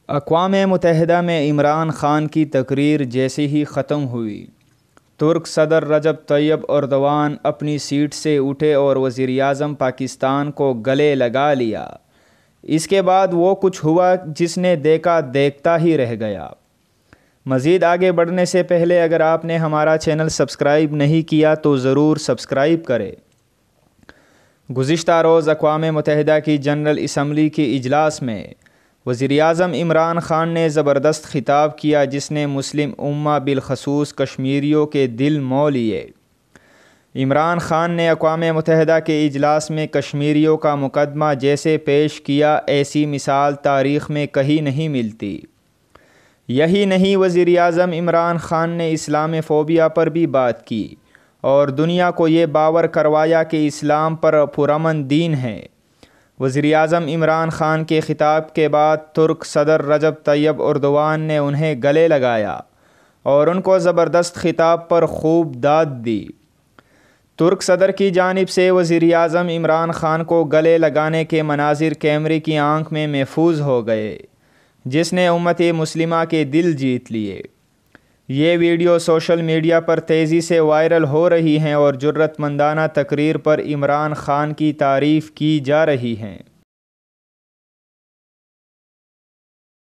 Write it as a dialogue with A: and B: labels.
A: اقوام متحدہ میں عمران خان کی تقریر جیسے ہی ختم ہوئی، ترک صدر رجب طیب ایردوان اپنی سیٹ سے اٹھے اور وزیراعظم پاکستان کو گلے لگا لیا۔ اس کے بعد وہ کچھ ہوا جس نے دیکھا دیکھتا ہی رہ گیا۔ مزید آگے بڑھنے سے پہلے اگر آپ نے ہمارا چینل سبسکرائب نہیں کیا تو ضرور سبسکرائب کریں۔ گزشتہ روز اقوام متحدہ کی جنرل اسمبلی کے اجلاس میں وزیراعظم عمران خان نے زبردست خطاب کیا جس نے مسلم امہ بالخصوص کشمیریوں کے دل مو لیے۔ عمران خان نے اقوام متحدہ کے اجلاس میں کشمیریوں کا مقدمہ جیسے پیش کیا، ایسی مثال تاریخ میں کہیں نہیں ملتی۔ یہی نہیں، وزیراعظم عمران خان نے اسلام فوبیا پر بھی بات کی اور دنیا کو یہ باور کروایا کہ اسلام پر پرامن دین ہے۔ وزیراعظم عمران خان کے خطاب کے بعد ترک صدر رجب طیب ایردوان نے انہیں گلے لگایا اور ان کو زبردست خطاب پر خوب داد دی۔ ترک صدر کی جانب سے وزیراعظم عمران خان کو گلے لگانے کے مناظر کیمرے کی آنکھ میں محفوظ ہو گئے، جس نے امت مسلمہ کے دل جیت لیے۔ یہ ویڈیو سوشل میڈیا پر تیزی سے وائرل ہو رہی ہیں اور جرأت مندانہ تقریر پر عمران خان کی تعریف کی جا رہی ہے۔